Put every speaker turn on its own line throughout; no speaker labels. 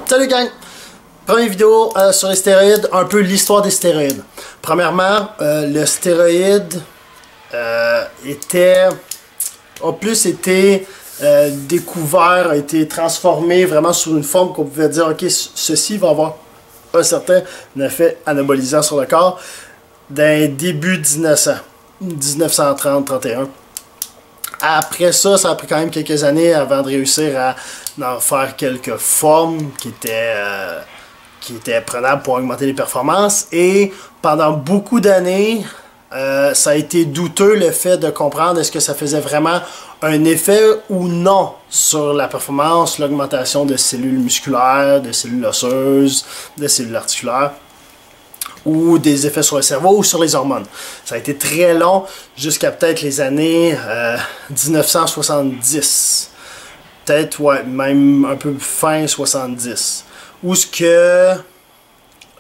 Salut gang! Première vidéo sur les stéroïdes, un peu l'histoire des stéroïdes. Premièrement, le stéroïde a plus été découvert, a été transformé vraiment sous une forme qu'on pouvait dire, ok, ceci va avoir un certain effet anabolisant sur le corps d'un début 1900, 1930-31. Après ça, ça a pris quand même quelques années avant de réussir à en faire quelques formes qui étaient prenables pour augmenter les performances. Et pendant beaucoup d'années, ça a été douteux le fait de comprendre est-ce que ça faisait vraiment un effet ou non sur la performance, l'augmentation de cellules musculaires, de cellules osseuses, de cellules articulaires, ou des effets sur le cerveau ou sur les hormones. Ça a été très long jusqu'à peut-être les années 1970. Peut-être, ouais, même un peu fin 70. Où ce que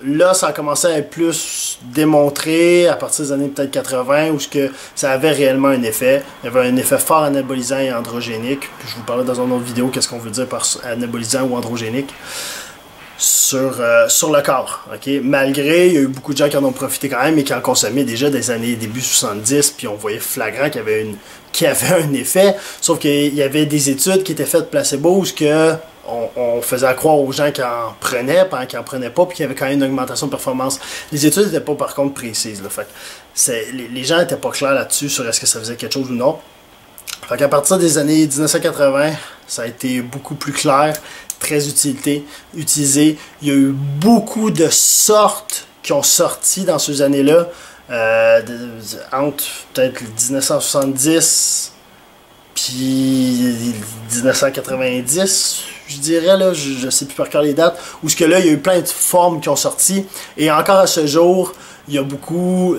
là, ça a commencé à être plus démontré à partir des années peut-être 80, où ce que ça avait réellement un effet. Il y avait un effet fort anabolisant et androgénique. Puis je vous parlais dans une autre vidéo qu'est-ce qu'on veut dire par anabolisant ou androgénique. Sur le corps, ok? Malgré, il y a eu beaucoup de gens qui en ont profité quand même et qui en consommaient déjà des années début 70, puis on voyait flagrant qu'il y avait un effet, sauf qu'il y avait des études qui étaient faites placebo où on faisait croire aux gens qui en prenaient, pendant qu'ils en prenaient pas, puis qu'il y avait quand même une augmentation de performance. Les études n'étaient pas par contre précises, là, fait les gens n'étaient pas clairs là-dessus sur est-ce que ça faisait quelque chose ou non. Fait qu'à partir des années 1980, ça a été beaucoup plus clair, très utilisé. Il y a eu beaucoup de sortes qui ont sorti dans ces années-là, entre peut-être 1970 puis 1990, je dirais, là, je sais plus par cœur les dates, où ce que là, il y a eu plein de formes qui ont sorti, et encore à ce jour, il y a beaucoup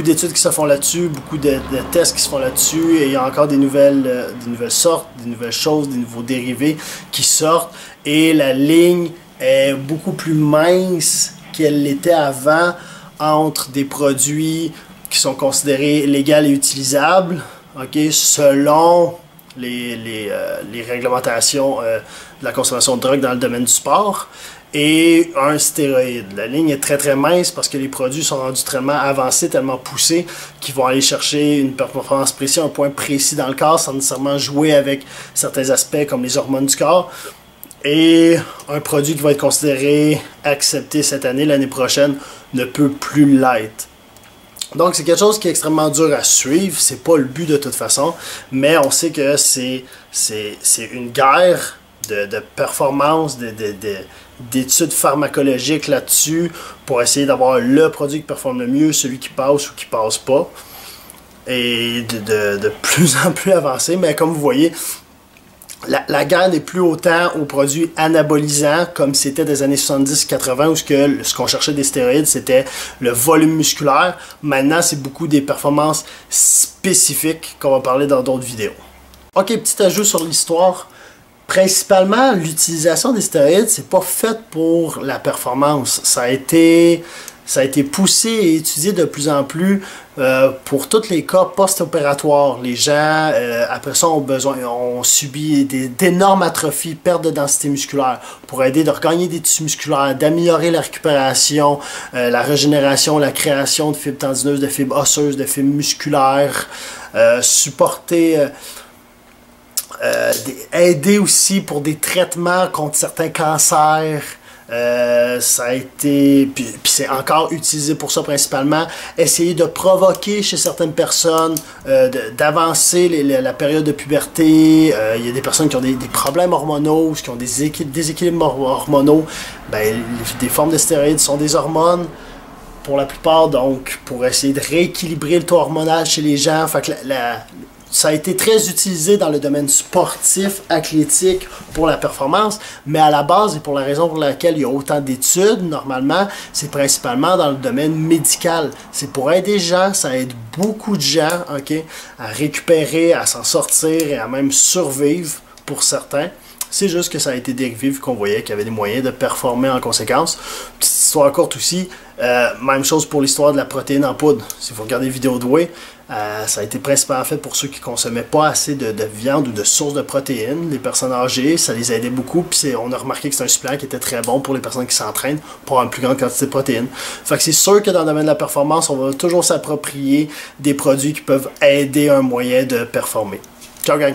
d'études qui se font là-dessus, beaucoup de tests qui se font là-dessus, et il y a encore des nouvelles sortes, des nouvelles choses, des nouveaux dérivés qui sortent, et la ligne est beaucoup plus mince qu'elle l'était avant entre des produits qui sont considérés légaux et utilisables, okay, selon les réglementations de la consommation de drogue dans le domaine du sport, et un stéroïde. La ligne est très très mince parce que les produits sont rendus tellement avancés, tellement poussés, qu'ils vont aller chercher une performance précise, un point précis dans le corps, sans nécessairement jouer avec certains aspects comme les hormones du corps. Et un produit qui va être considéré accepté cette année, l'année prochaine, ne peut plus l'être. Donc c'est quelque chose qui est extrêmement dur à suivre, c'est pas le but de toute façon, mais on sait que c'est une guerre de performance, d'études pharmacologiques là-dessus pour essayer d'avoir le produit qui performe le mieux, celui qui passe ou qui passe pas, et de plus en plus avancé. Mais comme vous voyez, la guerre n'est plus autant aux produits anabolisants comme c'était des années 70-80 où ce qu'on cherchait des stéroïdes c'était le volume musculaire. Maintenant c'est beaucoup des performances spécifiques qu'on va parler dans d'autres vidéos. Ok, petit ajout sur l'histoire. Principalement, l'utilisation des stéroïdes, c'est pas fait pour la performance. Ça a été poussé et étudié de plus en plus pour tous les cas post-opératoires. Les gens, après ça, ont subi d'énormes atrophies, perte de densité musculaire, pour aider de regagner des tissus musculaires, d'améliorer la récupération, la régénération, la création de fibres tendineuses, de fibres osseuses, de fibres musculaires, supporter... aider aussi pour des traitements contre certains cancers. Ça a été, puis c'est encore utilisé pour ça principalement, essayer de provoquer chez certaines personnes, d'avancer la période de puberté. Il y a des personnes qui ont des problèmes hormonaux, qui ont des déséquilibres hormonaux. Ben, des formes de stéroïdes sont des hormones pour la plupart, donc pour essayer de rééquilibrer le taux hormonal chez les gens. Fait que ça a été très utilisé dans le domaine sportif, athlétique, pour la performance, mais à la base, et pour la raison pour laquelle il y a autant d'études, normalement, c'est principalement dans le domaine médical. C'est pour aider les gens, ça aide beaucoup de gens, ok, à récupérer, à s'en sortir et à même survivre pour certains. C'est juste que ça a été dérivé vu qu'on voyait qu'il y avait des moyens de performer en conséquence. Petite histoire courte aussi, même chose pour l'histoire de la protéine en poudre. Si vous regardez les vidéos de Whey, ça a été principalement fait pour ceux qui ne consommaient pas assez de viande ou de sources de protéines. Les personnes âgées, ça les aidait beaucoup. Puis on a remarqué que c'est un supplément qui était très bon pour les personnes qui s'entraînent pour avoir une plus grande quantité de protéines. Fait que c'est sûr que dans le domaine de la performance, on va toujours s'approprier des produits qui peuvent aider un moyen de performer. Ciao gang!